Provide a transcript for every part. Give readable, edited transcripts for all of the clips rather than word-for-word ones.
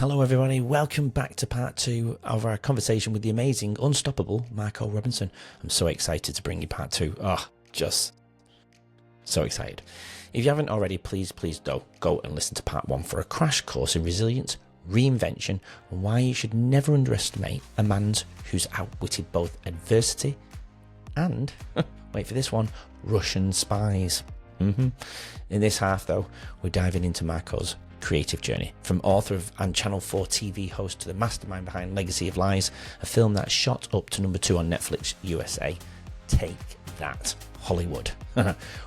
Hello everybody, welcome back to part 2 of our conversation with the amazing, unstoppable Michael Robinson. I'm so excited to bring you part 2. Just so excited. If you haven't already, please go and listen to part 1 for a crash course in resilience, reinvention, and why you should never underestimate a man who's outwitted both adversity and, wait for this one, Russian spies. In this half though, we're diving into Michael's creative journey, from author of and Channel 4 TV host to the mastermind behind Legacy of Lies, a film that shot up to number 2 on Netflix USA. Take that, Hollywood.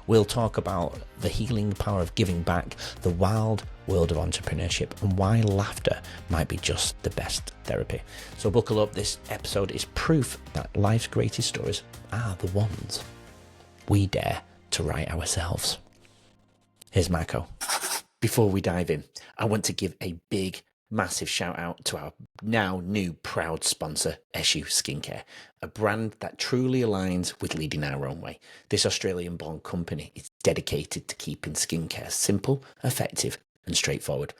We'll talk about the healing power of giving back, the wild world of entrepreneurship, and why laughter might be just the best therapy. So buckle up, this episode is proof that life's greatest stories are the ones we dare to write ourselves. Here's Michael. Before we dive in, I want to give a big, massive shout out to our now new proud sponsor, Eshu Skincare, a brand that truly aligns with leading our own way. This Australian-born company is dedicated to keeping skincare simple, effective, and straightforward.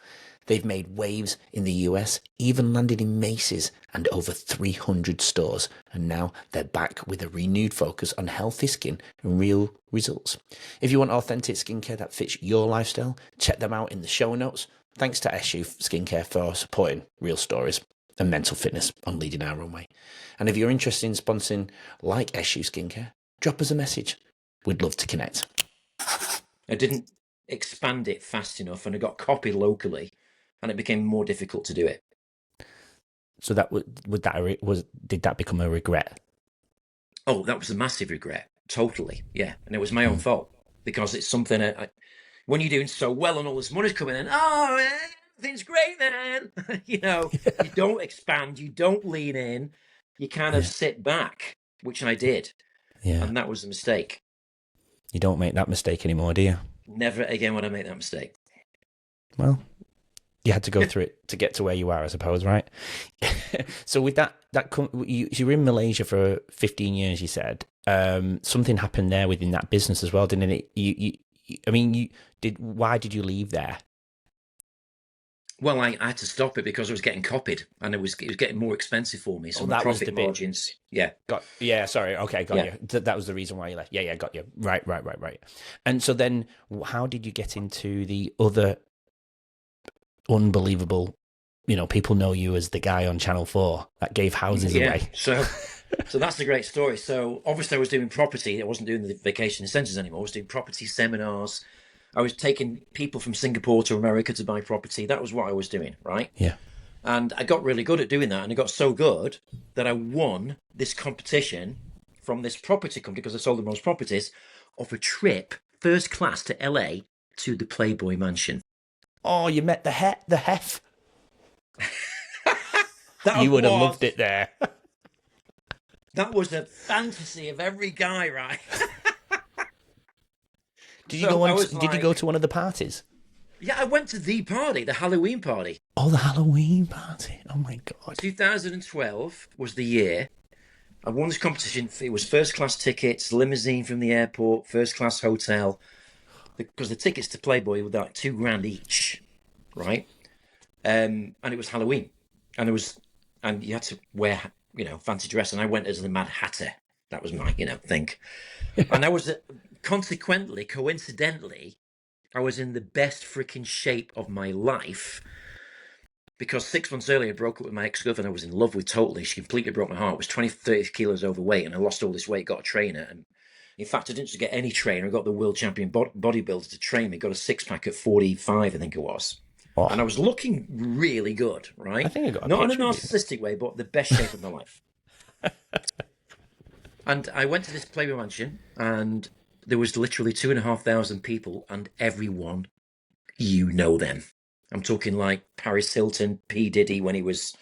They've made waves in the US, even landed in Macy's and over 300 stores, and now they're back with a renewed focus on healthy skin and real results. If you want authentic skincare that fits your lifestyle, check them out in the show notes. Thanks to Eshu Skincare for supporting real stories and mental fitness on leading our own way. And if you're interested in sponsoring like Eshu Skincare, drop us a message. We'd love to connect. I didn't expand it fast enough, and I got copied locally, and it became more difficult to do it. So did that become a regret? Oh, that was a massive regret. Totally, yeah. And it was my own fault, because it's something when you're doing so well and all this money's coming in, everything's great, man. You don't expand, you don't lean in, you kind of sit back, which I did. Yeah. And that was a mistake. You don't make that mistake anymore, do you? Never again would I make that mistake. Well, you had to go through it to get to where you are, I suppose, right? So with you were in Malaysia for 15 years, you said. Something happened there within that business as well, didn't it? Why did you leave there? Well, I had to stop it because I was getting copied, and it was getting more expensive for me. So the profit margins, Sorry, okay, got you. That was the reason why you left. Yeah, got you. Right. And so then, how did you get into the other unbelievable? People know you as the guy on Channel 4 that gave houses away. So that's the great story. So obviously, I was doing property. I wasn't doing the vacation centres anymore. I was doing property seminars. I was taking people from Singapore to America to buy property. That was what I was doing, right? Yeah. And I got really good at doing that. And I got so good that I won this competition from this property company, because I sold the most properties, of a trip, first class, to LA to the Playboy Mansion. Oh, you met the hef. You would have loved it there. That was a fantasy of every guy, right? Did you go to one of the parties? Yeah, I went to the party, the Halloween party. Oh, the Halloween party. Oh, my God. 2012 was the year. I won this competition. It was first-class tickets, limousine from the airport, first-class hotel. Because the tickets to Playboy were like $2,000 each, right? And it was Halloween. And you had to wear, fancy dress. And I went as the Mad Hatter. That was my, thing. And I was... coincidentally, I was in the best freaking shape of my life, because 6 months earlier I broke up with my ex-girlfriend I was in love with totally. She completely broke my heart. I was 30 kilos overweight, and I lost all this weight, got a trainer. And in fact, I didn't just get any trainer. I got the world champion bodybuilder to train me, got a six-pack at 45, I think it was. Oh. And I was looking really good, right? I think I got a Not in a narcissistic way, but the best shape of my life. And I went to this Playboy Mansion, and there was literally 2,500 people, and everyone, them. I'm talking like Paris Hilton, P. Diddy when he was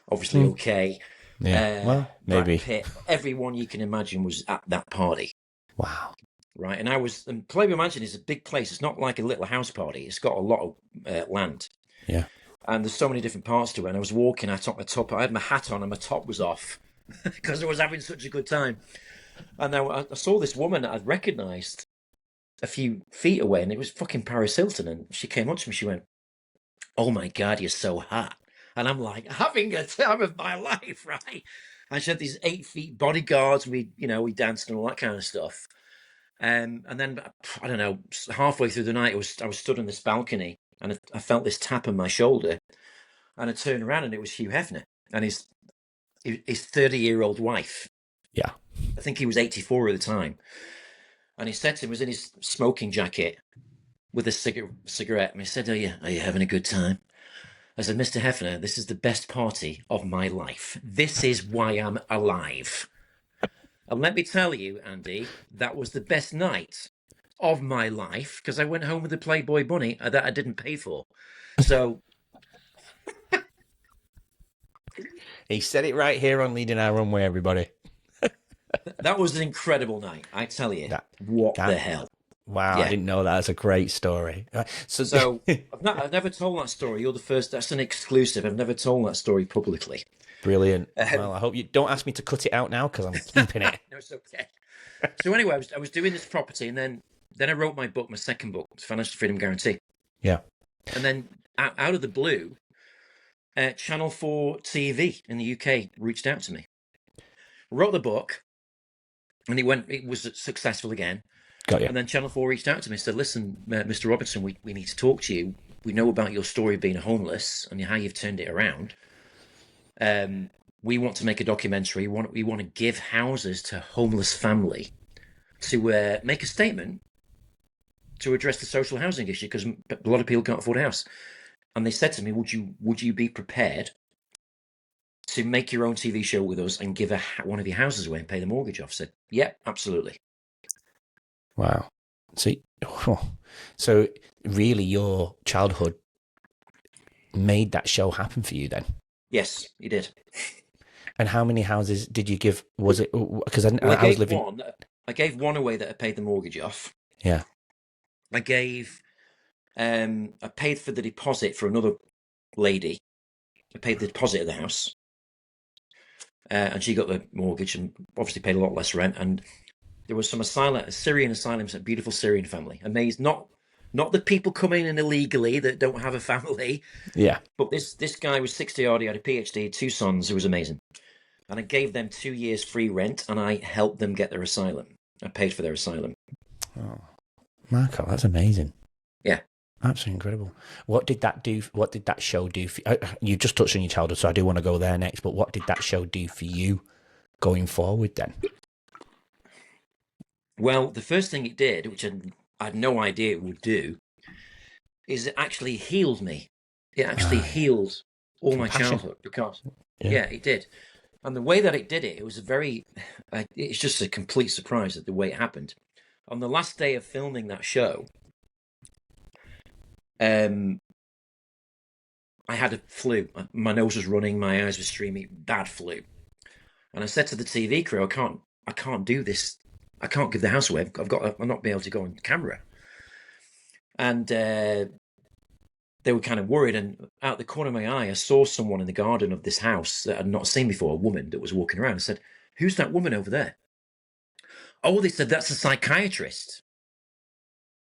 obviously okay. Yeah, well, maybe. Brad Pitt, everyone you can imagine was at that party. Wow. Right, and Playboy Mansion is a big place. It's not like a little house party. It's got a lot of land. Yeah. And there's so many different parts to it. And I was walking, I had my hat on and my top was off because I was having such a good time. And I saw this woman that I'd recognised a few feet away, and it was fucking Paris Hilton. And she came up to me, she went, "Oh my God, you're so hot." And I'm like, having a time of my life, right? And she had these 8 feet bodyguards. We danced and all that kind of stuff. And then I don't know, halfway through the night, I was stood on this balcony, and I felt this tap on my shoulder, and I turned around, and it was Hugh Hefner and his 30-year-old wife. Yeah. I think he was 84 at the time, and he said to him, was in his smoking jacket with a cigarette, and he said, Are you having a good time?" I said, "Mr. Hefner, this is the best party of my life. This is why I'm alive." And let me tell you, Andy, that was the best night of my life, because I went home with a Playboy bunny that I didn't pay for. So He said it right here on Leading Our Own Way, everybody. that was an incredible night. I tell you, That, what that the hell? Wow, Yeah. I didn't know that. That's a great story. So I've never told that story. You're the first. That's an exclusive. I've never told that story publicly. Brilliant. Well, I hope you don't ask me to cut it out now, because I'm keeping it. No, it's okay. So anyway, I was doing this property, and then I wrote my book, my second book, Financial Freedom Guarantee. Yeah. And then out of the blue, Channel 4 TV in the UK reached out to me. Wrote the book, and it was successful again. Got you. And then Channel 4 reached out to me and said, "Listen, Mr. Robinson, we need to talk to you. We know about your story of being homeless and how you've turned it around. We want to make a documentary. We want to give houses to homeless family to make a statement to address the social housing issue, because a lot of people can't afford a house." And they said to me, "Would you be prepared to make your own TV show with us and give one of your houses away and pay the mortgage off?" I said, "Yeah, absolutely." Wow. So really, your childhood made that show happen for you then? Yes, you did. And how many houses did you give? Was it because I was living? I gave one away that I paid the mortgage off. Yeah. I paid for the deposit for another lady. I paid the deposit of the house, and she got the mortgage and obviously paid a lot less rent. And there was some Syrian asylums, a beautiful Syrian family. Amazed, not the people coming in illegally that don't have a family. Yeah. But this guy was 60-odd, he had a PhD, 2 sons, it was amazing. And I gave them 2 years free rent, and I helped them get their asylum. I paid for their asylum. Oh, Marco, that's amazing. Yeah. Absolutely incredible. What did that do? What did that show do for you? You just touched on your childhood, so I do want to go there next. But what did that show do for you going forward then? Well, the first thing it did, which I had no idea it would do, is it actually healed me. It actually healed all my childhood, because yeah, it did. And the way that it did it, it was it's just a complete surprise at the way it happened. On the last day of filming that show, I had a flu. My nose was running, my eyes were streaming, bad flu. And I said to the TV crew, I can't do this. I can't give the house away. I'm not be able to go on camera. And they were kind of worried. And out the corner of my eye, I saw someone in the garden of this house that I'd not seen before, a woman that was walking around. I said, "Who's that woman over there?" "Oh," they said, "that's a psychiatrist."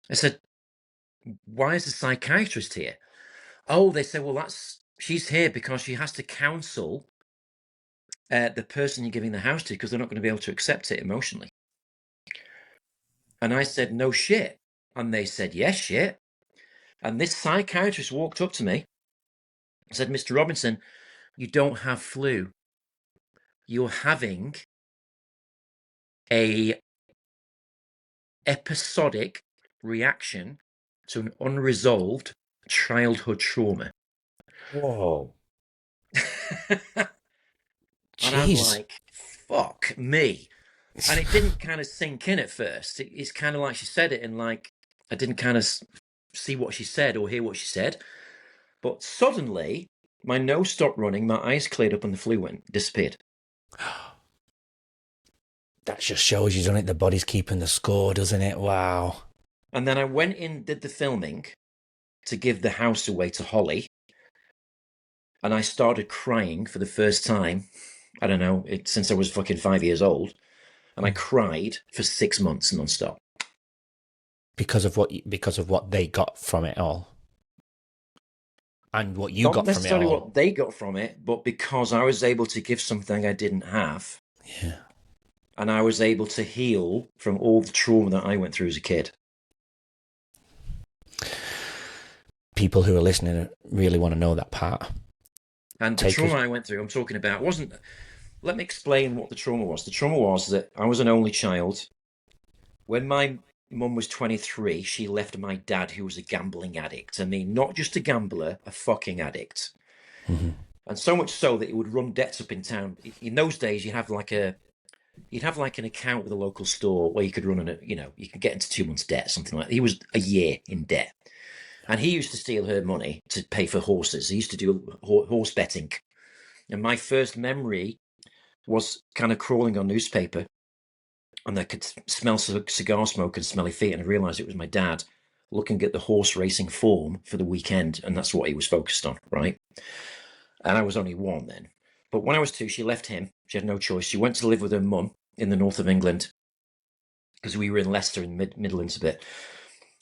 I said, "Why is a psychiatrist here?" "Oh," they said, "well, she's here because she has to counsel the person you're giving the house to, because they're not going to be able to accept it emotionally." And I said, "No shit." And they said, "Yes, shit." And this psychiatrist walked up to me and said, "Mr. Robinson, you don't have flu. You're having a episodic reaction to an unresolved childhood trauma." Whoa. And I'm like, fuck me. And it didn't kind of sink in at first. It's kind of like she said it, and like I didn't kind of see what she said or hear what she said. But suddenly, my nose stopped running, my eyes cleared up, and the flu disappeared. That just shows you, doesn't it? The body's keeping the score, doesn't it? Wow. And then I went in, did the filming to give the house away to Holly. And I started crying for the first time, I don't know, since I was fucking 5 years old. And I cried for 6 months non-stop. Because of what they got from it all. And what you Not got from it necessarily all. what they got from it, but because I was able to give something I didn't have, Yeah. and I was able to heal from all the trauma that I went through as a kid. People who are listening really want to know that part. And the Take trauma us. I went through, I'm talking about, wasn't. Let me explain what the trauma was. The trauma was that I was an only child. When my mum was 23, she left my dad, who was a gambling addict. I mean, not just a gambler, a fucking addict. Mm-hmm. And so much so that it would run debts up in town. In those days, you'd have like an account with a local store where you could run you could get into 2 months debt, something like that. He was a year in debt. And he used to steal her money to pay for horses. He used to do horse betting. And my first memory was kind of crawling on newspaper, and I could smell cigar smoke and smelly feet, and I realised it was my dad looking at the horse racing form for the weekend, and that's what he was focused on, right? And I was only 1 then. But when I was 2, she left him. She had no choice. She went to live with her mum in the north of England, because we were in Leicester in the Midlands a bit.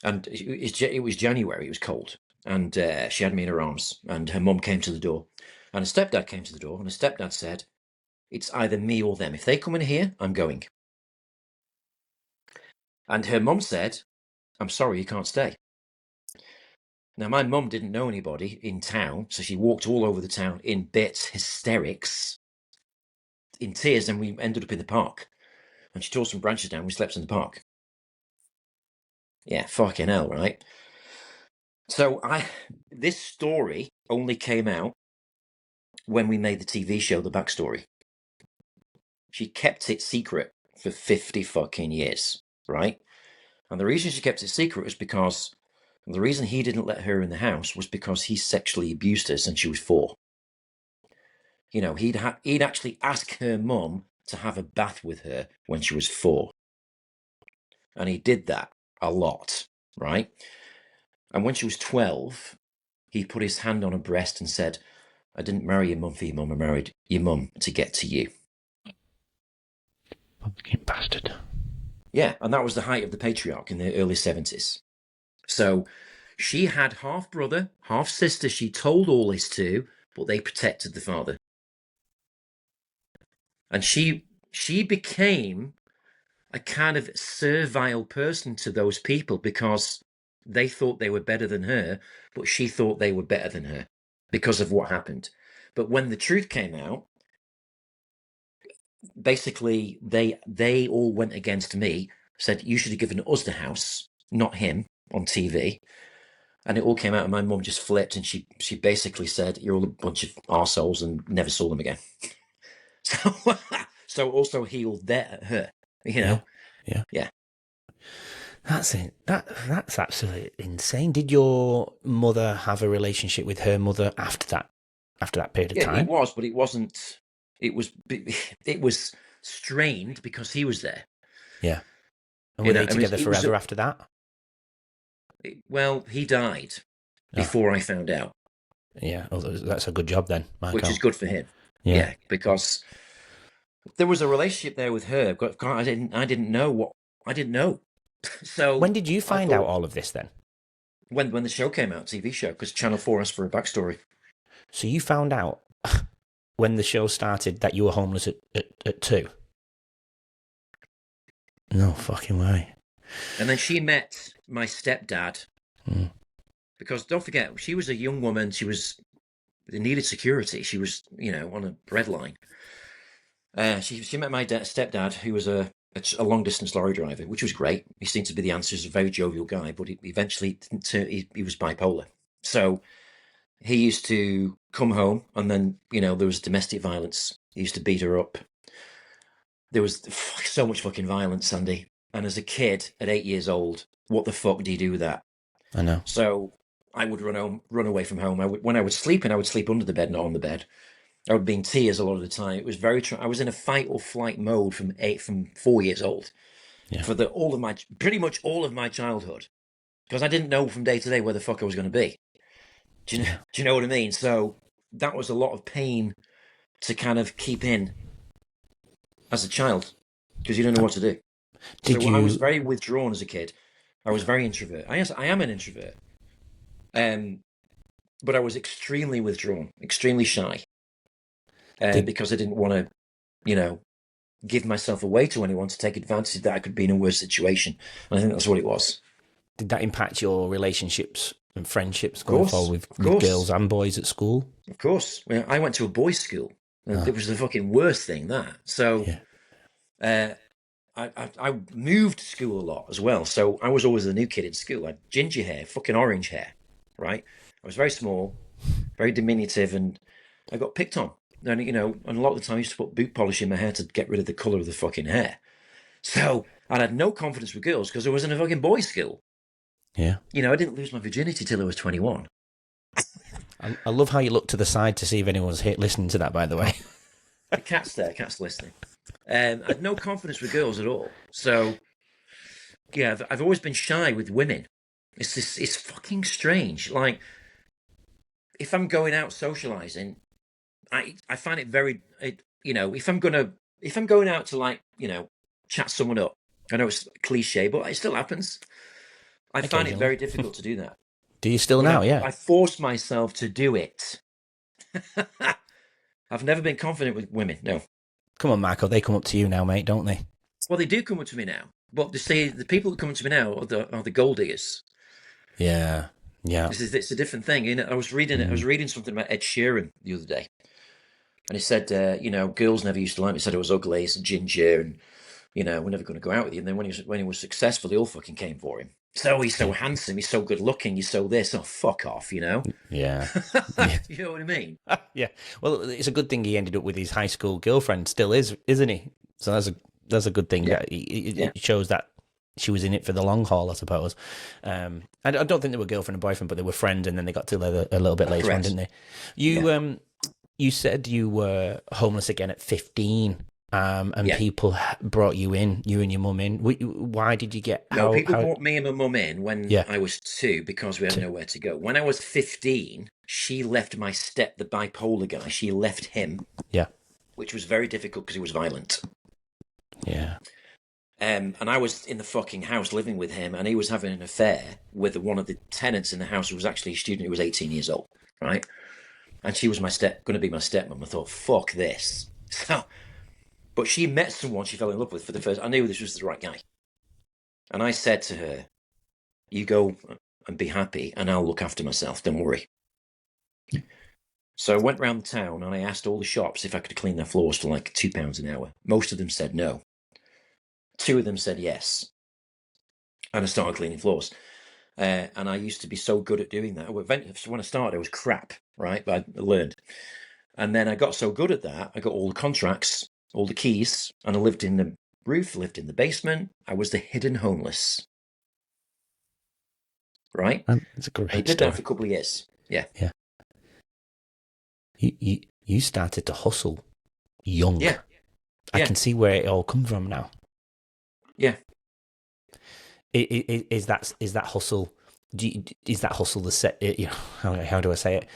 And it was January, it was cold. And she had me in her arms, and her mum came to the door. And her stepdad came to the door, and her stepdad said, "It's either me or them. If they come in here, I'm going." And her mum said, "I'm sorry, you can't stay." Now, my mum didn't know anybody in town, so she walked all over the town in bits, hysterics, in tears, and we ended up in the park. And she tore some branches down, we slept in the park. Yeah, fucking hell, right? So this story only came out when we made the TV show, The Backstory. She kept it secret for 50 fucking years, right? And the reason she kept it secret was because the reason he didn't let her in the house was because he sexually abused her since she was 4. You know, he'd actually ask her mum to have a bath with her when she was 4. And he did that a lot, right? And when she was 12, he put his hand on her breast and said, "I didn't marry your mum for your mum, I married your mum to get to you." Fucking bastard. Yeah, and that was the height of the patriarch in the early 70s. So she had half brother, half sister she told all this to, but they protected the father. And she became a kind of servile person to those people because they thought they were better than her, but she thought they were better than her because of what happened. But when the truth came out, basically they all went against me, said you should have given us the house, not him, on TV. And it all came out, and my mum just flipped, and she basically said, "You're all a bunch of arseholes," and never saw them again. So, so also healed her, you Yeah. know? Yeah. Yeah. That's it. That's absolutely insane. Did your mother have a relationship with her mother after that period of Yeah, it time? was, but it wasn't. It was strained because he was there. Yeah. And You were know, they I mean, together forever after that? well, he died Oh, before I found out, yeah. Oh, that's a good job then, which Michael. is good for him. Yeah. Yeah, because there was a relationship there with her. God, I didn't know. So When did you I find out thought all of this then? when the show came out, TV show, because Channel 4 asked for a backstory. So you found out when the show started that you were homeless at 2? No fucking way. And then she met my stepdad, Mm. because don't forget, she was a young woman. She needed security. She was, on a breadline. She met my stepdad, who was a long distance lorry driver, which was great. He seemed to be the answer. He's a very jovial guy, but he eventually didn't he was bipolar. So he used to come home, and then there was domestic violence. He used to beat her up. There was so much fucking violence, Sandy. And as a kid at 8 years old, what the fuck do you do with that? I know. So I would run away from home. When I would sleep, and I would sleep under the bed, not on the bed. I would be in tears a lot of the time. It was I was in a fight or flight mode from 4 years old Yeah. for pretty much all of my childhood, because I didn't know from day to day where the fuck I was going to be. Do you know what I mean? So that was a lot of pain to kind of keep in as a child, because you don't know what to do. I was very withdrawn as a kid. I was very introvert. I am an introvert. but I was extremely withdrawn, extremely shy, Did because I didn't want to, you know, give myself away to anyone to take advantage that I could be in a worse situation. And I think that's what it was. did that impact your relationships and friendships Of going forward course, with of girls course, and boys at school? of course. I went to a boys' school, and Ah, it was the fucking worst thing, that. So yeah. uh, I moved school a lot as well. So I was always the new kid in school. I had ginger hair, fucking orange hair, right? I was very small, very diminutive, and I got picked on. And, you know, and a lot of the time I used to put boot polish in my hair to get rid of the colour of the fucking hair. So I had no confidence with girls because I was in a fucking boys' school. Yeah. You know, I didn't lose my virginity till I was 21. I love how you look to the side to see if anyone's listening to that, by the way. The cat's there, cat's listening. I had no confidence with girls at all. So, yeah, I've always been shy with women. It's fucking strange. Like, if I'm going out socializing, I find it very, you know, if I'm going out to, like, you know, chat someone up, I know it's cliche, but it still happens. I find it Occasionally. very difficult to do that. Do you still But now? Yeah. I force myself to do it. I've never been confident with women, no. Come on, Michael. They come up to you now, mate, don't they? Well, they do come up to me now, but they say the people that come up to me now are the gold diggers. Yeah. Yeah. It's a different thing. You know, I was reading something about Ed Sheeran the other day, and he said, you know, girls never used to like me. He said I was ugly, he's a ginger, and, you know, we're never going to go out with you. And then when he was successful, they all fucking came for him. So he's so handsome, he's so good looking, he's so this. Oh, fuck off, you know. Yeah. You know what I mean? Yeah. Well, it's a good thing he ended up with his high school girlfriend. Still is, isn't he? So that's a good thing. Yeah. It shows that she was in it for the long haul, I suppose. I don't think they were girlfriend and boyfriend, but they were friends, and then they got together a little bit later on, Correct. didn't they? You said you were homeless again at 15. And Yeah. people brought you in, you and your mum in. Why did you get? No, people brought me and my mum in when Yeah. I was 2 because we had nowhere to go. When I was 15, she left the bipolar guy. She left him. Yeah. Which was very difficult because he was violent. Yeah. And I was in the fucking house living with him, and he was having an affair with one of the tenants in the house who was actually a student who was 18 years old, right? And she was going to be my stepmom. I thought, fuck this. So, but she met someone she fell in love with for the first. I knew this was the right guy, and I said to her, "You go and be happy, and I'll look after myself. Don't worry." So I went round the town and I asked all the shops if I could clean their floors for like £2 an hour. Most of them said no. 2 of them said yes. And I started cleaning floors. And I used to be so good at doing that. When I started, I was crap, right? But I learned. And then I got so good at that, I got all the contracts, all the keys, and I lived in the roof, lived in the basement. I was the hidden homeless, right? It's a great I did story. that for a couple of years. Yeah. Yeah. You started to hustle young. Yeah. I can see where it all comes from now. Yeah. Is that hustle? Is that hustle the set? You know, how do I say it?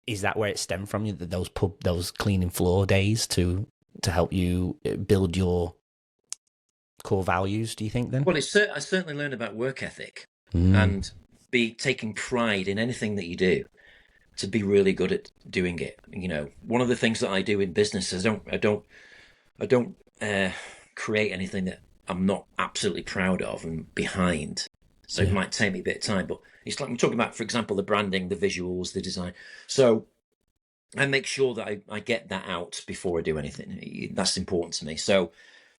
Is that where it stemmed from? You those cleaning floor days to help you build your core values? Do you think then? Well, I certainly learned about work ethic and be taking pride in anything that you do, to be really good at doing it. You know, one of the things that I do in business is I don't create anything that I'm not absolutely proud of and behind. So it might take me a bit of time, but it's like I'm talking about, for example, the branding, the visuals, the design. So I make sure that I get that out before I do anything. That's important to me. So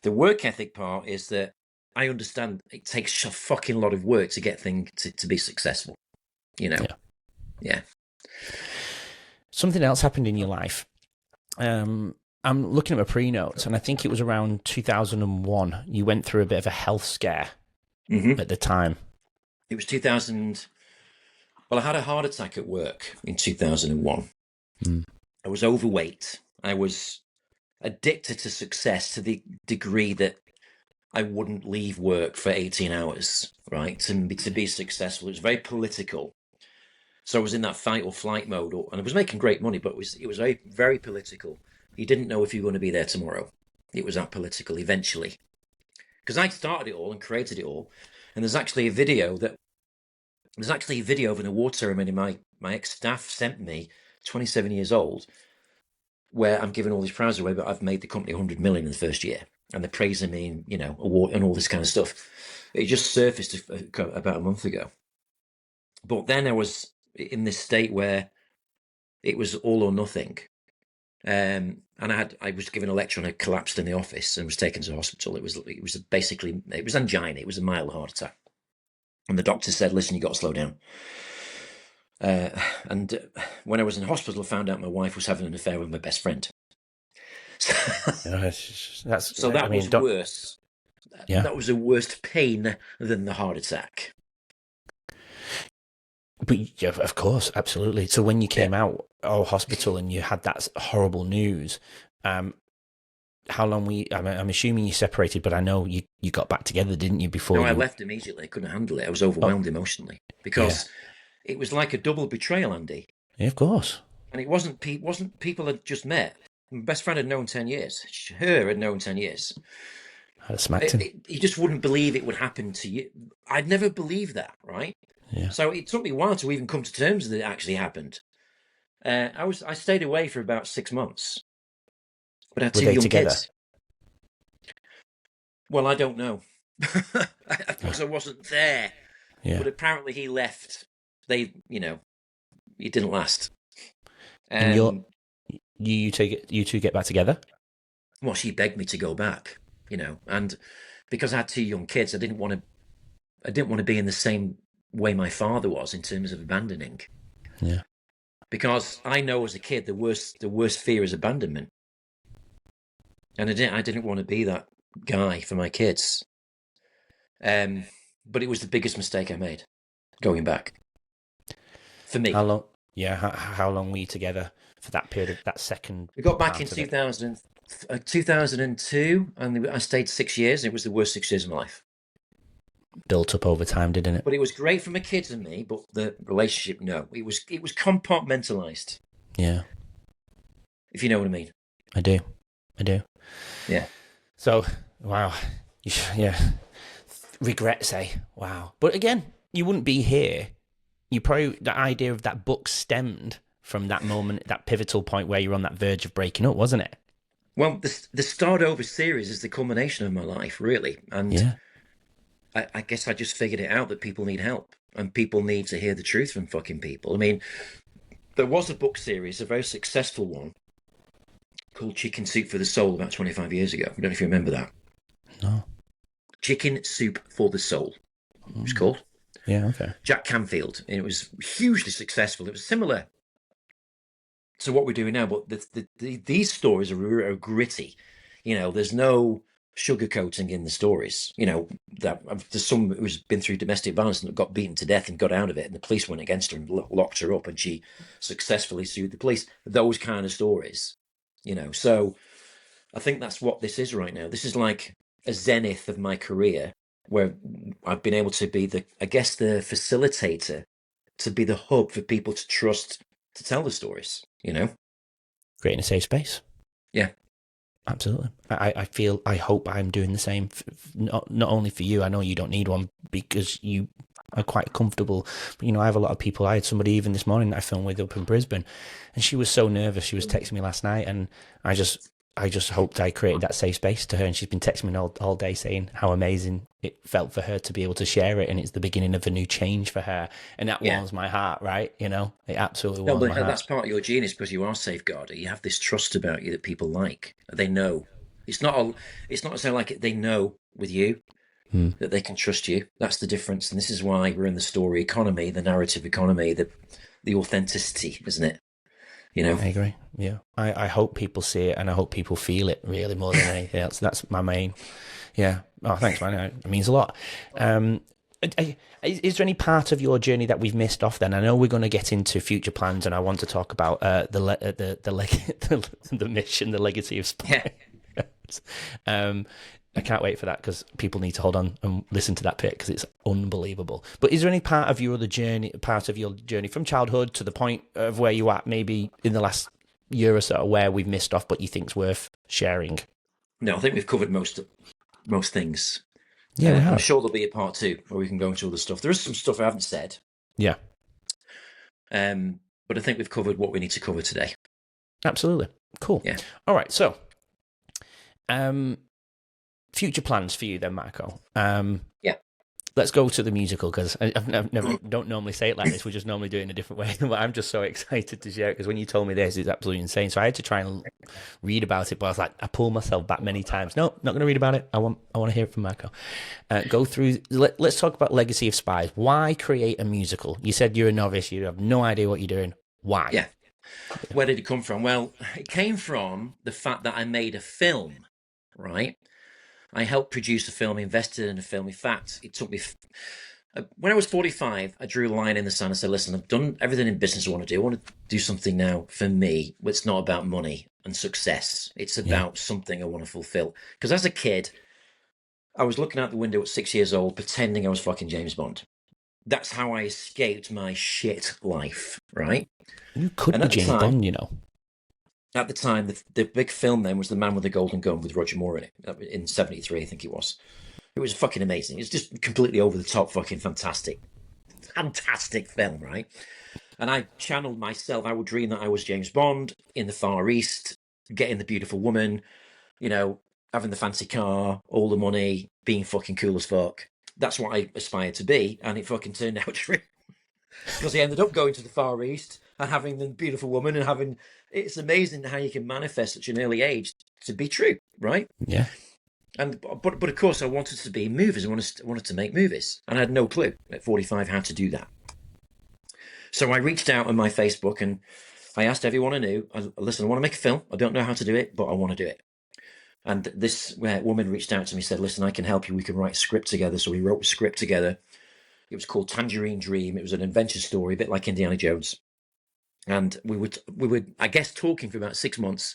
the work ethic part is that I understand it takes a fucking lot of work to get things to be successful. You know? Yeah. Something else happened in your life. I'm looking at my pre-notes, and I think it was around 2001. You went through a bit of a health scare at the time. It was 2000. Well, I had a heart attack at work in 2001. I was overweight. I was addicted to success to the degree that I wouldn't leave work for 18 hours, right? To be successful. It was very political. So I was in that fight or flight mode, and I was making great money, but it was very, very political. You didn't know if you were going to be there tomorrow. It was that political eventually. Because I started it all and created it all. And there's actually a video that There's actually a video of an award ceremony my ex-staff sent me, 27 years old, where I'm giving all these prizes away, but I've made the company 100 million in the first year, and they're praising me, and award and all this kind of stuff. It just surfaced about a month ago. But then I was in this state where it was all or nothing. And I was given a lecture and I collapsed in the office and was taken to the hospital. It was basically, it was angina. It was a mild heart attack. And the doctor said, listen, you got to slow down. And when I was in hospital, I found out my wife was having an affair with my best friend. So that was worse. Yeah. That was a worse pain than the heart attack. But yeah, of course, absolutely. So when you came out of hospital and you had that horrible news, how long I'm assuming you separated, but I know you got back together, didn't you? Before? No, I left immediately. I couldn't handle it. I was overwhelmed emotionally because it was like a double betrayal, Andy. Yeah, of course. And it wasn't people I'd just met. My best friend had known 10 years. Her had known 10 years. I'd smacked him. You just wouldn't believe it would happen to you. I'd never believed that, right? Yeah. So it took me a while to even come to terms that it actually happened. I stayed away for about 6 months. But I had 2 young kids. Well, I don't know. Because I wasn't there. Yeah. But apparently he left. It didn't last. And you two get back together? Well, she begged me to go back, and because I had 2 young kids, I didn't want to be in the same way my father was in terms of abandoning. Yeah. Because I know as a kid the worst fear is abandonment. And I didn't want to be that guy for my kids. But it was the biggest mistake I made, going back. For me. How long? Yeah, how long were you together for that period of that second? We got back in 2002, and I stayed 6 years. And it was the worst 6 years of my life. Built up over time, didn't it? But it was great for my kids and me. But the relationship, no, it was compartmentalized. Yeah. If you know what I mean. I do. Yeah. So, wow. Yeah. Regrets, eh? Wow. But again, you wouldn't be here. The idea of that book stemmed from that moment, that pivotal point where you're on that verge of breaking up, wasn't it? Well, the Start Over series is the culmination of my life, really. And I guess I just figured it out that people need help and people need to hear the truth from fucking people. I mean, there was a book series, a very successful one, called Chicken Soup for the Soul about 25 years ago. I don't know if you remember that. No. Chicken Soup for the Soul, it was called. Yeah, okay. Jack Canfield. And it was hugely successful. It was similar to what we're doing now, but these stories are gritty. There's no sugarcoating in the stories. That there's someone who's been through domestic violence and got beaten to death and got out of it, and the police went against her and locked her up, and she successfully sued the police. Those kind of stories. So I think that's what this is right now. This is like a zenith of my career where I've been able to be the facilitator, to be the hub for people to trust to tell the stories, Creating a safe space. Yeah. Absolutely. I hope I'm doing the same, not only for you. I know you don't need one because you are quite comfortable. But, I have a lot of people. I had somebody even this morning that I filmed with up in Brisbane, and she was so nervous. She was texting me last night, and I just hoped I created that safe space to her. And she's been texting me all day saying how amazing it felt for her to be able to share it. And it's the beginning of a new change for her. And that warms my heart, right? It absolutely warms my heart. That's part of your genius because you are safeguarder. You have this trust about you that people like. They know. It's not so like they know with you that they can trust you. That's the difference. And this is why we're in the story economy, the narrative economy, the authenticity, isn't it? I agree. Yeah. I hope people see it and I hope people feel it really more than anything else. That's my main. Yeah. Oh, thanks, man. It means a lot. Is there any part of your journey that we've missed off then? I know we're going to get into future plans and I want to talk about the mission, the legacy of Spies. I can't wait for that because people need to hold on and listen to that bit because it's unbelievable. But is there any part of your journey from childhood to the point of where you are maybe in the last year or so where we've missed off but you think's worth sharing? No, I think we've covered most things. Yeah, I'm sure there'll be a part 2 where we can go into all the stuff. There is some stuff I haven't said Yeah. But I think we've covered what we need to cover today. Absolutely. Cool. Yeah. All right. So, future plans for you then, Marco. Yeah. Let's go to the musical, because I've never don't normally say it like this. We just normally do it in a different way. But I'm just so excited to share it, because when you told me this, it's absolutely insane. So I had to try and read about it, but I was like, I pulled myself back many times. No, not going to read about it. I want to hear it from Marco. Go through. Let's talk about Legacy of Spies. Why create a musical? You said you're a novice. You have no idea what you're doing. Why? Yeah. Where did it come from? Well, it came from the fact that I made a film, right? I helped produce a film, invested in a film. In fact, it took me... when I was 45, I drew a line in the sand and said, listen, I've done everything in business I want to do. I want to do something now for me. It's not about money and success. It's about something I want to fulfill. Because as a kid, I was looking out the window at 6 years old, pretending I was fucking James Bond. That's how I escaped my shit life, right? You could be James Bond, you know. At the time, the big film then was The Man with the Golden Gun with Roger Moore in it, in 73, I think it was. It was fucking amazing. It's just completely over the top, fucking fantastic. Fantastic film, right? And I channeled myself. I would dream that I was James Bond in the Far East, getting the beautiful woman, you know, having the fancy car, all the money, being fucking cool as fuck. That's what I aspired to be, and it fucking turned out true. Because I ended up going to the Far East and having the beautiful woman and having... It's amazing how you can manifest at such an early age to be true, right? Yeah. But of course, I wanted to be in movies. I wanted to make movies, and I had no clue at 45 how to do that. So I reached out on my Facebook and I asked everyone I knew, listen, I want to make a film. I don't know how to do it, but I want to do it. And this woman reached out to me and said, listen, I can help you. We can write a script together. So we wrote a script together. It was called Tangerine Dream. It was an adventure story, a bit like Indiana Jones. And we would, I guess, talking for about 6 months.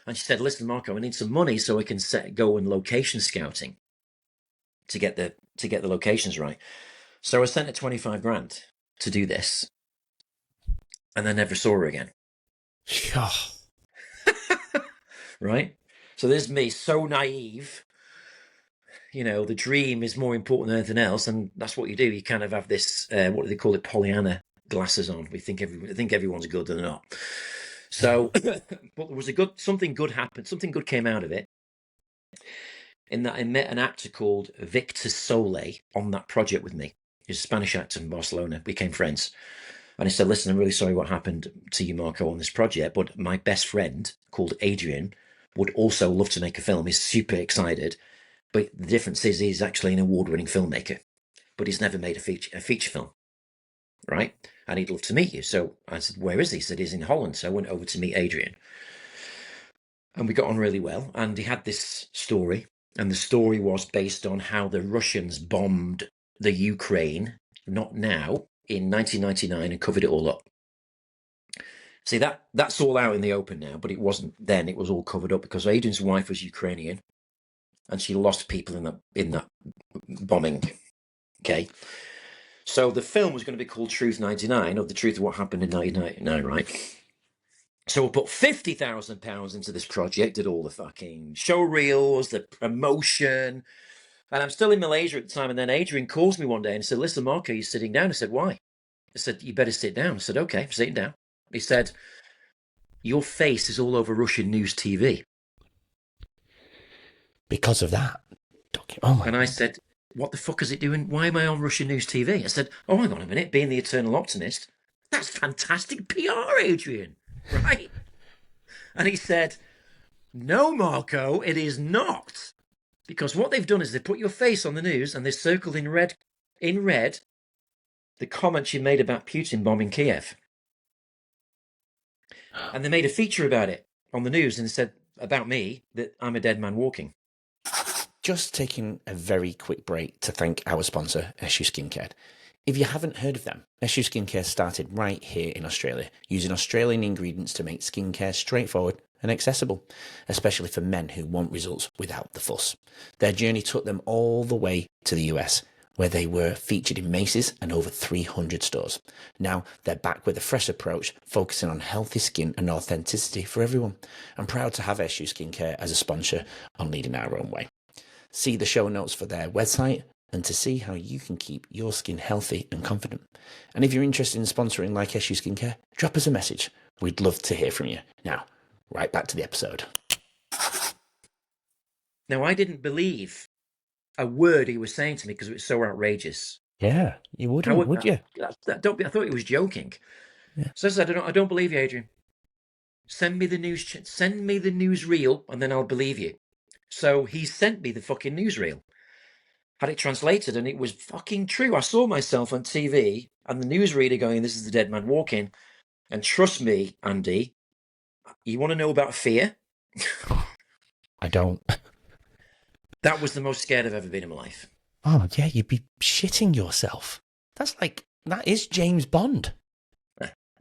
And she said, listen, Marco, I need some money so I can go and location scouting to get the locations right. So I sent her 25 grand to do this. And I never saw her again. Right? So there's me, so naive. You know, the dream is more important than anything else. And that's what you do. You kind of have this, what do they call it, Pollyanna glasses on. We think everyone's good, and they're not. So, but there was something good happened. Something good came out of it. In that I met an actor called Victor Sole on that project with me. He's a Spanish actor from Barcelona. We became friends. And he said, listen, I'm really sorry what happened to you, Marco, on this project, but my best friend called Adrian would also love to make a film. He's super excited. But the difference is he's actually an award-winning filmmaker, but he's never made a feature film, right? And he'd love to meet you. So I said, where is he? He said, he's in Holland. So I went over to meet Adrian. And we got on really well. And he had this story. And the story was based on how the Russians bombed the Ukraine, not now, in 1999, and covered it all up. See, that's all out in the open now, but it wasn't then. It was all covered up because Adrian's wife was Ukrainian. And she lost people in that bombing. Okay. So the film was going to be called Truth 99, or The Truth of What Happened in 1999, right? So we put £50,000 into this project, did all the fucking show reels, the promotion. And I'm still in Malaysia at the time. And then Adrian calls me one day and said, listen, Mark, are you sitting down? I said, why? I said, you better sit down. I said, okay, I'm sitting down. He said, your face is all over Russian news TV. Because of that. Oh, and I said, what the fuck is it doing? Why am I on Russian news TV? I said, oh, hang on a minute, being the eternal optimist, that's fantastic PR, Adrian, right? And he said, no, Marco, it is not. Because what they've done is they put your face on the news and they circled in red, the comments you made about Putin bombing Kiev. And they made a feature about it on the news and said about me that I'm a dead man walking. Just taking a very quick break to thank our sponsor, Eshu Skincare. If you haven't heard of them, Eshu Skincare started right here in Australia, using Australian ingredients to make skincare straightforward and accessible, especially for men who want results without the fuss. Their journey took them all the way to the US, where they were featured in Macy's and over 300 stores. Now they're back with a fresh approach, focusing on healthy skin and authenticity for everyone. I'm proud to have Eshu Skincare as a sponsor on Leading Our Own Way. See the show notes for their website and to see how you can keep your skin healthy and confident. And if you're interested in sponsoring Like Eshu Skincare, drop us a message. We'd love to hear from you. Now, right back to the episode. Now, I didn't believe a word he was saying to me because it was so outrageous. Yeah, you wouldn't, would you? I thought he was joking. Yeah. So I said, I don't believe you, Adrian. Send me the newsreel, and then I'll believe you. So he sent me the fucking newsreel. Had it translated, and it was fucking true. I saw myself on TV, and the newsreader going, "This is the dead man walking." And trust me, Andy, you want to know about fear? I don't. That was the most scared I've ever been in my life. Oh, yeah, you'd be shitting yourself. That is James Bond.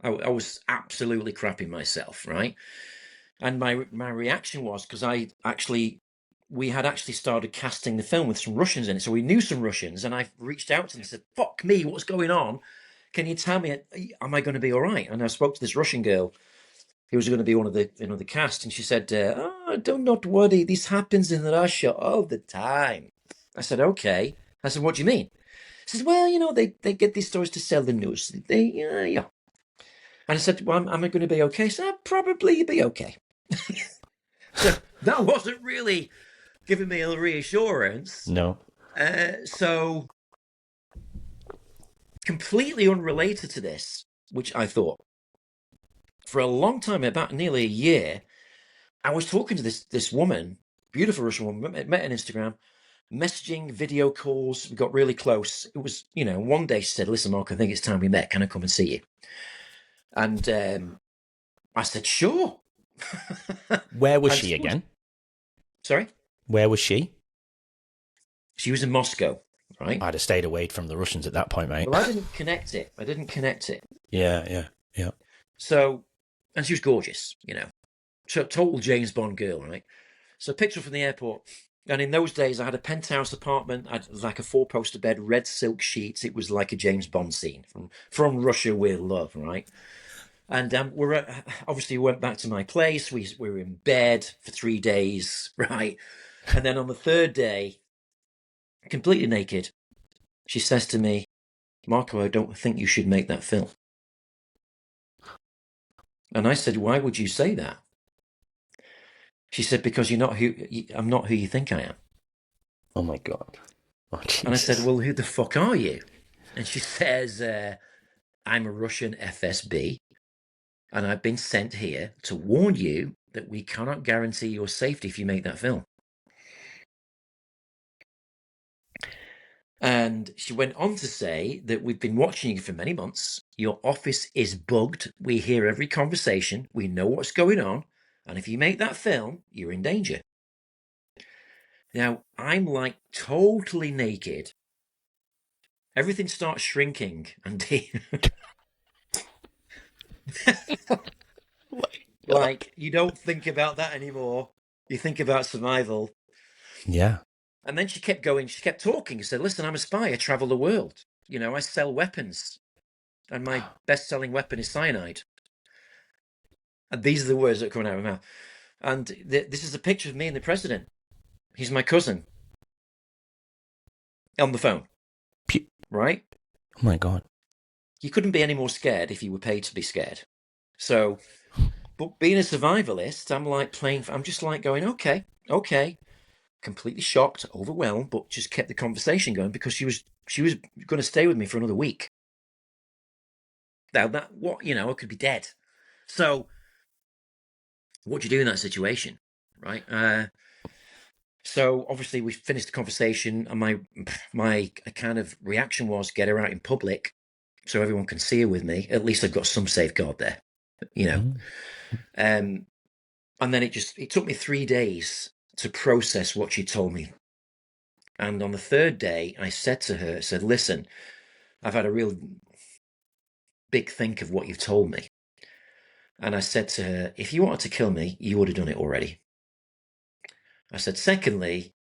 I was absolutely crapping myself, right? And my reaction was, because we had actually started casting the film with some Russians in it. So we knew some Russians, and I reached out to them and said, "Fuck me, what's going on? Can you tell me, am I going to be all right?" And I spoke to this Russian girl who was going to be one of the cast, and she said, "Do not worry, this happens in Russia all the time." I said, "Okay." I said, "What do you mean?" She says, "Well, they get these stories to sell the news. Yeah." And I said, "Well, am I going to be okay?" She said, "Probably you'll be okay." So that wasn't really giving me a reassurance. No. So completely unrelated to this, which I thought, for a long time, about nearly a year, I was talking to this woman, beautiful Russian woman, met on Instagram, messaging, video calls. We got really close. It was, one day she said, "Listen, Mark, I think it's time we met. Can I come and see you?" And I said, "Sure." Where was she again? Sorry? Where was she? She was in Moscow, right? I'd have stayed away from the Russians at that point, mate. Well, I didn't connect it. Yeah. So, and she was gorgeous, total James Bond girl, right? So I picked her up from the airport. And in those days, I had a penthouse apartment. It was like a 4-poster bed, red silk sheets. It was like a James Bond scene from Russia with Love, right? And obviously we went back to my place. We were in bed for 3 days, right? And then on the third day, completely naked, she says to me, "Marco, I don't think you should make that film." And I said, "Why would you say that?" She said, "Because I'm not who you think I am." Oh my God. Oh, and I said, "Well, who the fuck are you?" And she says, "I'm a Russian FSB, and I've been sent here to warn you that we cannot guarantee your safety if you make that film." And she went on to say that we've been watching you for many months. Your office is bugged. We hear every conversation. We know what's going on. And if you make that film, you're in danger. Now, I'm like totally naked. Everything starts shrinking. And like, you don't think about that anymore. You think about survival. Yeah. And then she kept going. She kept talking. She said, "Listen, I'm a spy. I travel the world. I sell weapons. And my best-selling weapon is cyanide." And these are the words that are coming out of my mouth. And this is a picture of me and the president. He's my cousin. On the phone. Right? Oh my God. You couldn't be any more scared if you were paid to be scared. So, but being a survivalist, I'm just like going, okay. Completely shocked, overwhelmed, but just kept the conversation going because she was going to stay with me for another week. Now I could be dead. So what do you do in that situation, right? So obviously we finished the conversation, and my kind of reaction was get her out in public so everyone can see her with me. At least I've got some safeguard there, And then it took me 3 days to process what she told me. And on the third day, I said to her, "Listen, I've had a real big think of what you've told me." And I said to her, "If you wanted to kill me, you would have done it already." I said, "Secondly,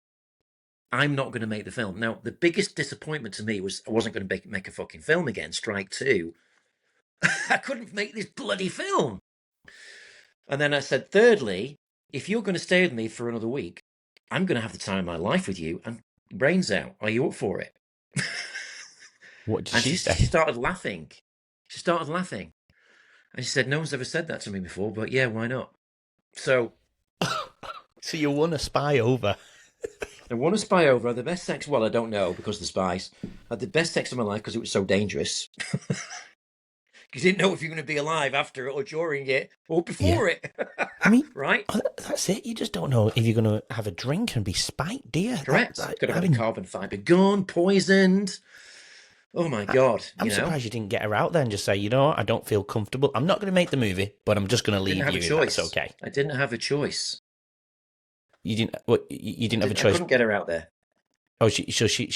I'm not going to make the film." Now, the biggest disappointment to me was I wasn't going to make a fucking film again, strike two. I couldn't make this bloody film. And then I said, "Thirdly, if you're going to stay with me for another week, I'm going to have the time of my life with you, and brains out. Are you up for it?" What did And she say? she started laughing. She started laughing. And she said, no one's ever said that to me before, but yeah, why not? So So you won a spy over. I won a spy over. The best sex, well, I don't know because of the spies. I had the best sex of my life because it was so dangerous. You didn't know if you're going to be alive after it or during it or before it. I mean, right? that's it. You just don't know if you're going to have a drink and be spiked, do you? Correct. Could have had a carbon fibre gun, poisoned. Oh my God. I'm surprised you didn't get her out there and just say, you know what, I don't feel comfortable. I'm not going to make the movie, but I'm just going to leave you. That's okay. I didn't have a choice. You didn't. What? You didn't have a choice. I couldn't get her out there. Oh, she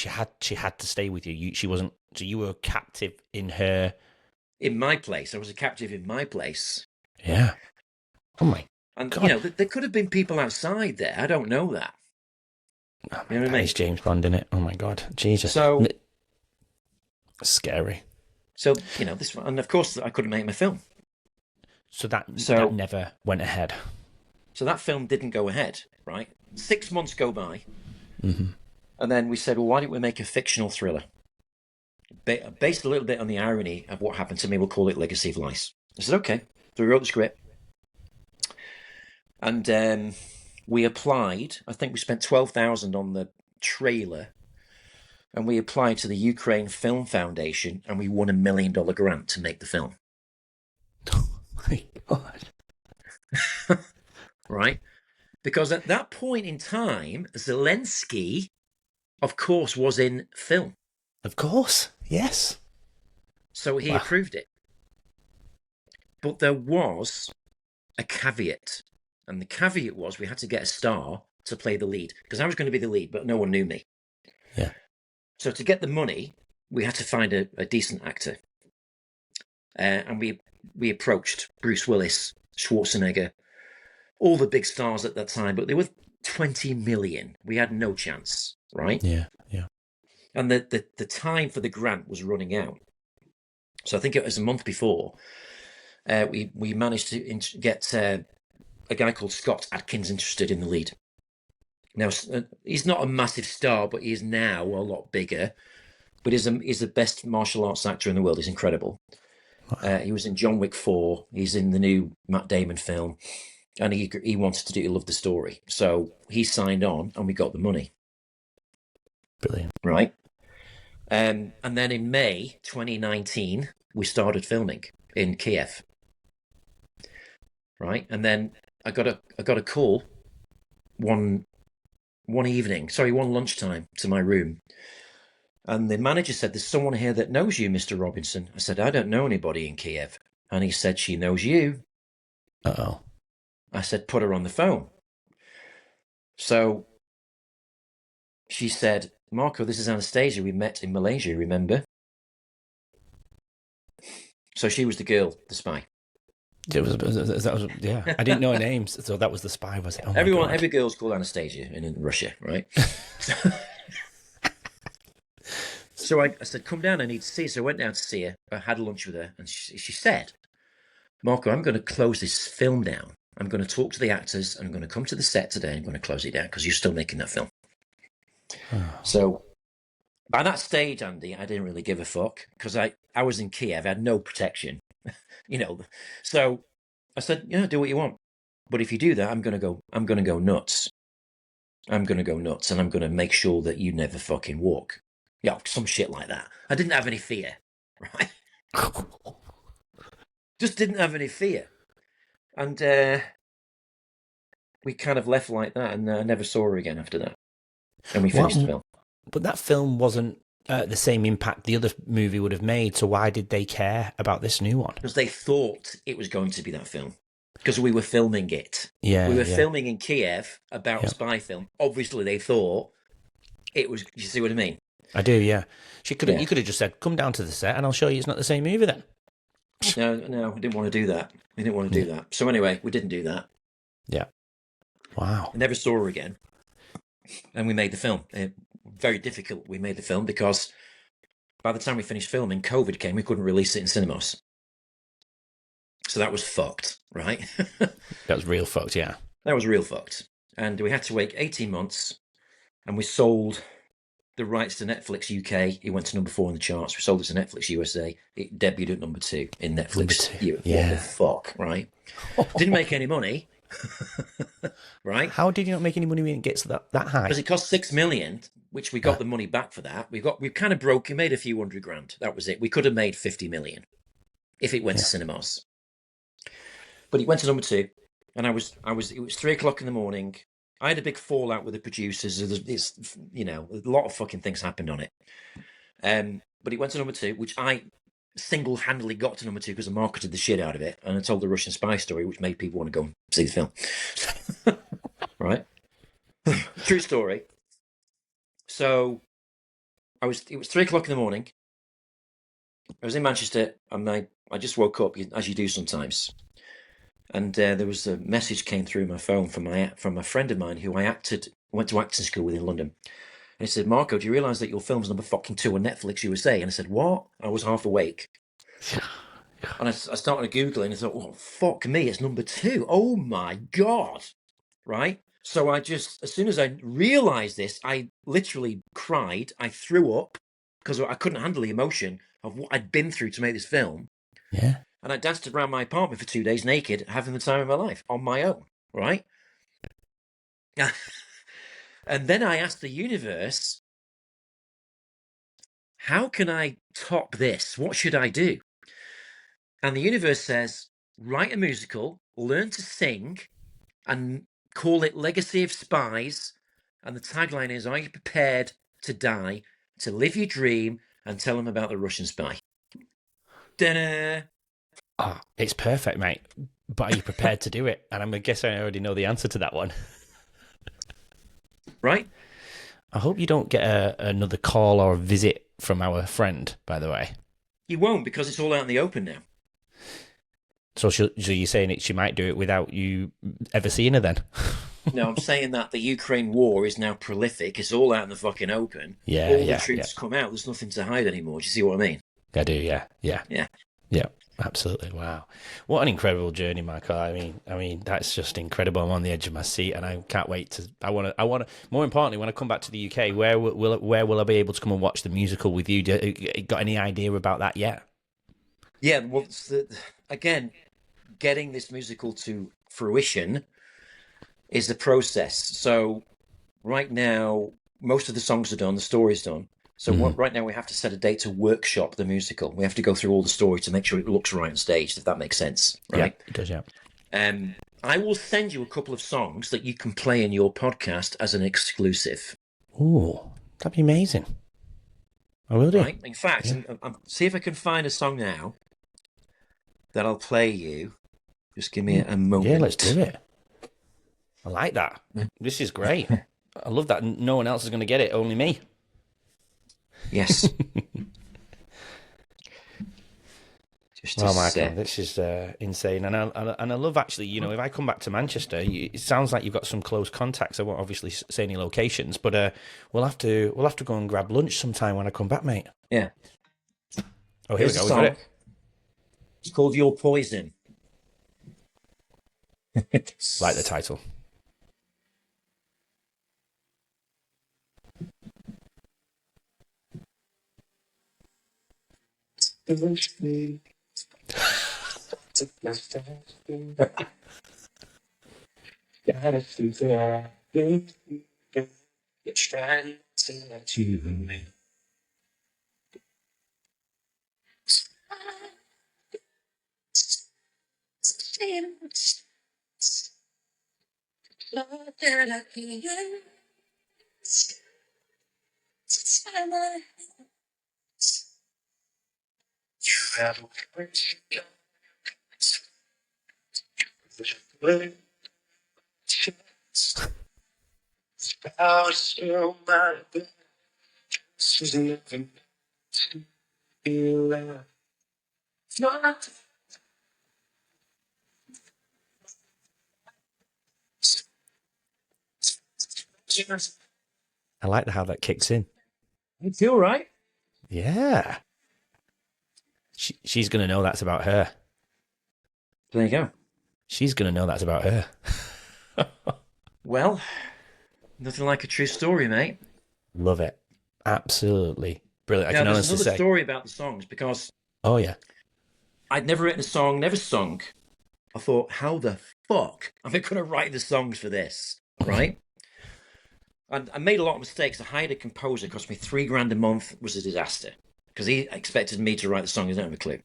had to stay with you. She wasn't. So you were a captive in her. In my place, I was a captive in my place. Yeah. Oh my. And God. you know, there could have been people outside there. I don't know that. Oh, you know what I mean? It's James Bond, isn't it? Oh my God, Jesus. So scary. So you know this, and of course I couldn't make my film. So that never went ahead. So that film didn't go ahead, right? 6 months go by, and then we said, well, why don't we make a fictional thriller based a little bit on the irony of what happened to me? We'll call it Legacy of Lice. I said, okay. So we wrote the script, and we applied. I think we spent $12,000 on the trailer, and we applied to the Ukraine Film Foundation, and we won $1 million grant to make the film. Oh my God. Right? Because at that point in time, Zelensky, of course, was in film. Of course, yes. So he approved it. But there was a caveat. And the caveat was we had to get a star to play the lead. Because I was going to be the lead, but no one knew me. Yeah. So to get the money, we had to find a decent actor. And we approached Bruce Willis, Schwarzenegger, all the big stars at that time, but they were 20 million. We had no chance, right? Yeah, yeah. And the time for the grant was running out. So I think it was a month before. We managed to get a guy called Scott Adkins interested in the lead. Now, he's not a massive star, but he is now a lot bigger. But he's the best martial arts actor in the world. He's incredible. Wow. He was in John Wick 4. He's in the new Matt Damon film. And he wanted to do. He loved the story. So he signed on and we got the money. Brilliant. Right. And then in May 2019, we started filming in Kiev. Right. And then I got a call one lunchtime to my room. And the manager said, there's someone here that knows you, Mr. Robinson. I said, I don't know anybody in Kiev. And he said, she knows you. Uh-oh. I said, put her on the phone. So she said, Marco, this is Anastasia. We met in Malaysia, remember? So she was the girl, the spy. That was yeah. I didn't know her name, so that was the spy, was it? Oh every girl's called Anastasia in Russia, right? So I said, come down, I need to see her. So I went down to see her. I had lunch with her, and she said, Marco, I'm going to close this film down. I'm going to talk to the actors, and I'm going to come to the set today, and I'm going to close it down, because you're still making that film. Oh. So by that stage, Andy, I didn't really give a fuck, because I was in Kiev. I had no protection, So I said, yeah, do what you want. But if you do that, I'm going to go nuts. I'm going to go nuts, and I'm going to make sure that you never fucking walk. Yeah, some shit like that. I didn't have any fear, right? Just didn't have any fear. And we kind of left like that, and I never saw her again after that. And we finished the film. But that film wasn't the same impact the other movie would have made, so why did they care about this new one? Because they thought it was going to be that film. Because we were filming it. Yeah, we were filming in Kiev about a spy film. Obviously, they thought it was, you see what I mean? I do, yeah. You could have just said, come down to the set and I'll show you it's not the same movie then. No, we didn't want to do that. We didn't want to do that. So anyway, we didn't do that. Yeah. Wow. I never saw her again. And we made the film. Very difficult, we made the film, because by the time we finished filming, COVID came. We couldn't release it in cinemas. So that was fucked, right? That was real fucked, yeah. That was real fucked. And we had to wait 18 months, and we sold the rights to Netflix UK. It went to number 4 in the charts. We sold it to Netflix USA. It debuted at number 2 in Netflix. Number 2, What yeah. the fuck, right? Didn't make any money, right? How did you not make any money when it gets that high? Because it cost 6 million, which we got the money back for that. We kind of broke. We made a few $100,000. That was it. We could have made 50 million if it went to cinemas. But it went to number 2, and it was 3:00 in the morning. I had a big fallout with the producers. It's, you know, a lot of fucking things happened on it. But it went to number 2, which I single-handedly got to number 2 because I marketed the shit out of it, and I told the Russian spy story, which made people want to go and see the film. Right? True story. So it was 3:00 in the morning. I was in Manchester, and I just woke up, as you do sometimes. And there was a message came through my phone from a friend of mine who went to acting school with in London. And he said, Marco, do you realise that your film's number fucking 2 on Netflix USA? And I said, what? I was half awake. And I started Googling and I thought, well, fuck me, it's number 2. Oh my God. Right? So as soon as I realised this, I literally cried. I threw up because I couldn't handle the emotion of what I'd been through to make this film. Yeah. And I danced around my apartment for 2 days naked, having the time of my life on my own, right? And then I asked the universe, how can I top this? What should I do? And the universe says, write a musical, learn to sing, and call it Legacy of Spies. And the tagline is, are you prepared to die, to live your dream, and tell them about the Russian spy? Da-da! Oh, it's perfect, mate. But are you prepared to do it? And I'm guessing I already know the answer to that one. Right? I hope you don't get another call or a visit from our friend, by the way. You won't, because it's all out in the open now. So you're saying she might do it without you ever seeing her then? No, I'm saying that the Ukraine war is now prolific. It's all out in the fucking open. Yeah, all the troops come out. There's nothing to hide anymore. Do you see what I mean? I do, yeah. Yeah, absolutely. Wow. What an incredible journey, Michael. I mean, that's just incredible. I'm on the edge of my seat and I can't wait to, I want to, more importantly, when I come back to the UK, where will I be able to come and watch the musical with you? Got any idea about that yet? Yeah, well, again, getting this musical to fruition is the process. So right now, most of the songs are done, the story's done. So right now we have to set a date to workshop the musical. We have to go through all the story to make sure it looks right on stage, if that makes sense. Right? Yeah, it does, yeah. I will send you a couple of songs that you can play in your podcast as an exclusive. Ooh, that'd be amazing. I will do. Right? In fact, see if I can find a song now that I'll play you. Just give me a moment. Yeah, let's do it. I like that. This is great. I love that no one else is going to get it, only me. Yes. Well, Michael, this is insane, and I love actually. You know, if I come back to Manchester, it sounds like you've got some close contacts. I won't obviously say any locations, but we'll have to go and grab lunch sometime when I come back, mate. Yeah. Oh, here we go. We got it. It's called Your Poison. Like the title. I like how that kicks in. You feel right? Yeah. She's going to know that's about her. There you go. She's going to know that's about her. Well, nothing like a true story, mate. Love it. absolutely brilliant. I Now, can there's honestly another say. story about the songs because Oh yeah. I'd never written a song, never sung. I thought, how the fuck am I going to write the songs for this, right? And I made a lot of mistakes. I hired a composer, it cost me $3,000 a month, was a disaster because he expected me to write the song. He didn't have a clue.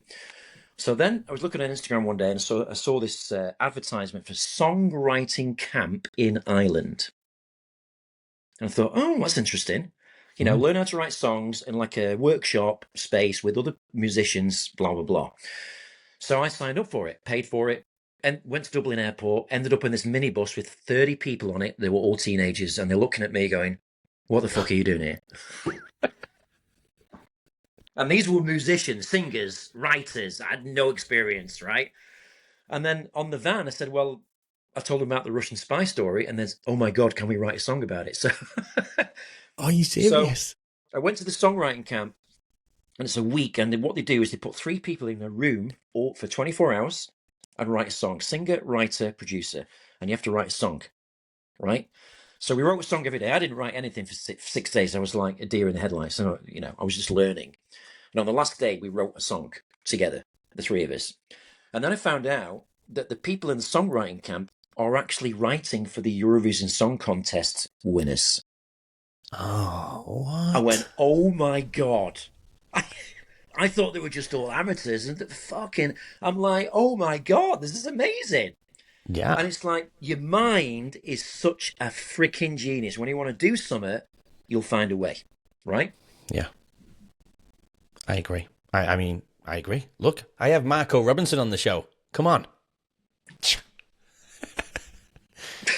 So then I was looking at Instagram one day and I saw this advertisement for songwriting camp in Ireland. And I thought, oh, that's interesting. Learn how to write songs in like a workshop space with other musicians, blah, blah, blah. So I signed up for it, paid for it, and went to Dublin Airport, ended up in this minibus with 30 people on it. They were all teenagers, and they're looking at me going, what the fuck are you doing here? And these were musicians, singers, writers. I had no experience, right? And then on the van, I said, well, I told them about the Russian spy story, and there's, oh my God, can we write a song about it? So, Are you serious? I went to the songwriting camp, and it's a week, and what they do is they put 3 people in a room all for 24 hours and write a song. Singer, writer, producer. And you have to write a song, right? So we wrote a song every day. I didn't write anything for 6 days. I was like a deer in the headlights. So, I was just learning. And on the last day, we wrote a song together, the 3 of us. And then I found out that the people in the songwriting camp are actually writing for the Eurovision Song Contest winners. Oh, what? I went, oh my God. I thought they were just all amateurs, and I'm like, oh my God, this is amazing. Yeah. And it's like, your mind is such a freaking genius. When you want to do something, you'll find a way, right? Yeah. I agree. I mean, I agree. Look, I have Marco Robinson on the show. Come on.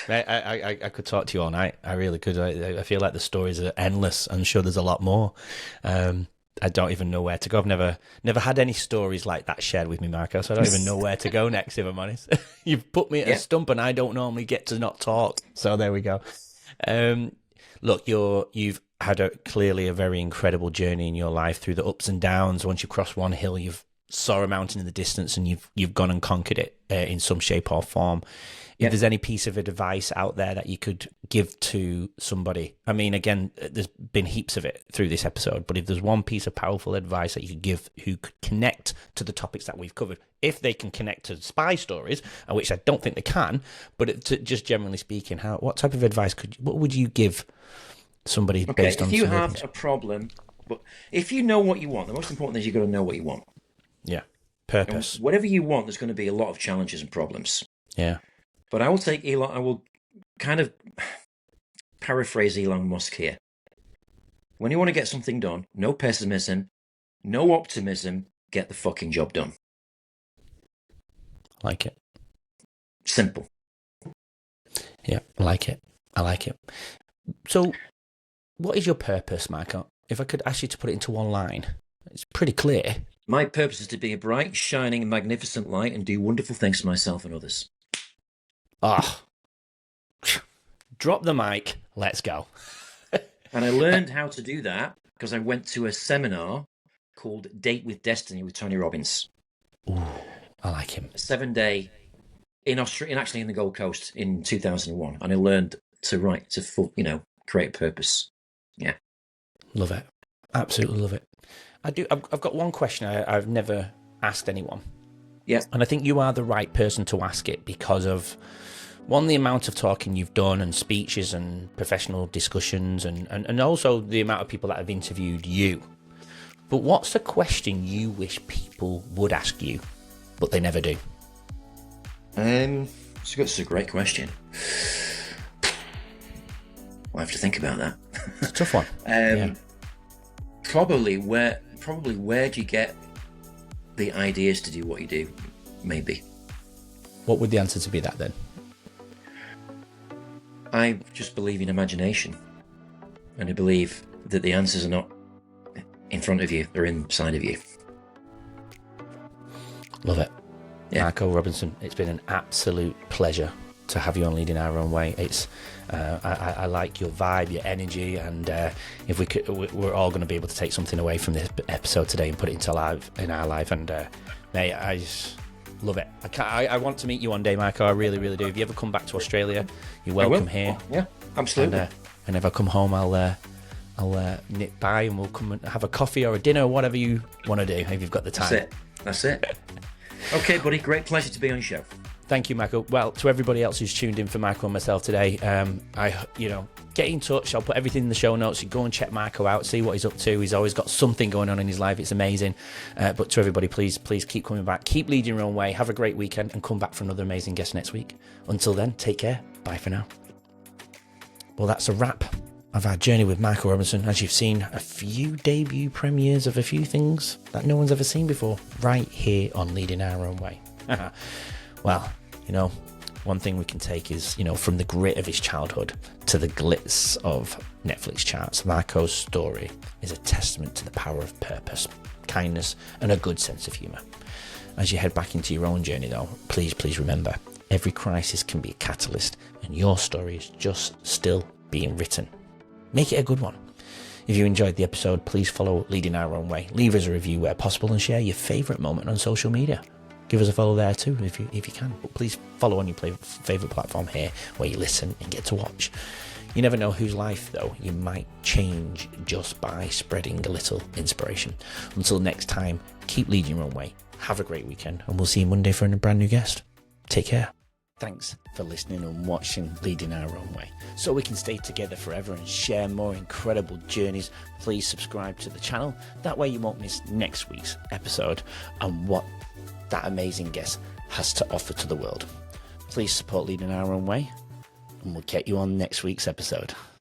I could talk to you all night. I really could. I feel like the stories are endless. I'm sure there's a lot more. I don't even know where to go. I've never had any stories like that shared with me, Marco, so I don't even know where to go next, if I'm honest. You've put me at a stump and I don't normally get to not talk. So there we go. Look, you've had clearly a very incredible journey in your life through the ups and downs. Once you cross one hill, you've saw a mountain in the distance and you've gone and conquered it in some shape or form. If there's any piece of advice out there that you could give to somebody, I mean, again, there's been heaps of it through this episode, but if there's one piece of powerful advice that you could give who could connect to the topics that we've covered, if they can connect to spy stories, which I don't think they can, but just generally speaking, what type of advice what would you give somebody based on? If you have a problem, but if you know what you want, the most important thing is you've got to know what you want. Yeah, purpose. And whatever you want, there's going to be a lot of challenges and problems. Yeah. But I will kind of paraphrase Elon Musk here. When you want to get something done, no pessimism, no optimism, get the fucking job done. Like it. Simple. Yeah, I like it. So, what is your purpose, Marco? If I could ask you to put it into one line, it's pretty clear. My purpose is to be a bright, shining, magnificent light and do wonderful things for myself and others. Drop the mic. Let's go. And I learned how to do that because I went to a seminar called Date with Destiny with Tony Robbins. Ooh, I like him. A 7-day actually in the Gold Coast in 2001, and I learned to write create purpose. Yeah, love it. Absolutely love it. I've got one question I've never asked anyone. Yeah, and I think you are the right person to ask it because of one, the amount of talking you've done and speeches and professional discussions and also the amount of people that have interviewed you. But what's the question you wish people would ask you, but they never do? It's a great question. I'll have to think about that. It's a tough one. Probably where do you get the ideas to do what you do? Maybe. What would the answer to be that then? I just believe in imagination, and I believe that the answers are not in front of you; they're inside of you. Love it. Yeah. Marco Robinson, it's been an absolute pleasure to have you on Leading Our Own Way. It's I like your vibe, your energy, and if we could, we're all going to be able to take something away from this episode today and put it in our life. And mate, I just love it. I want to meet you one day, Marco. I really, really do. If you ever come back to Australia, you're welcome here. Yeah, absolutely. And if I come home, I'll nip by and we'll come and have a coffee or a dinner or whatever you want to do if you've got the time. That's it. Okay, buddy. Great pleasure to be on your show. Thank you, Michael. Well, to everybody else who's tuned in for Michael and myself today, get in touch. I'll put everything in the show notes. You go and check Michael out, see what he's up to. He's always got something going on in his life. It's amazing. But to everybody, please keep coming back. Keep leading your own way. Have a great weekend and come back for another amazing guest next week. Until then, take care. Bye for now. Well, that's a wrap of our journey with Michael Robinson. As you've seen, a few debut premieres of a few things that no one's ever seen before, right here on Leading Our Own Way. Well, one thing we can take is, from the grit of his childhood to the glitz of Netflix charts, Marco's story is a testament to the power of purpose, kindness, and a good sense of humour. As you head back into your own journey, though, please remember, every crisis can be a catalyst, and your story is just still being written. Make it a good one. If you enjoyed the episode, please follow Leading Our Own Way. Leave us a review where possible and share your favourite moment on social media. Give us a follow there too if you can. But please follow on your favourite platform here where you listen and get to watch. You never know whose life, though, you might change just by spreading a little inspiration. Until next time, keep leading your own way. Have a great weekend, and we'll see you Monday for a brand new guest. Take care. Thanks for listening and watching Leading Our Own Way. So we can stay together forever and share more incredible journeys, please subscribe to the channel. That way you won't miss next week's episode and what that amazing guest has to offer to the world. Please support Leading Our Own Way, and we'll get you on next week's episode.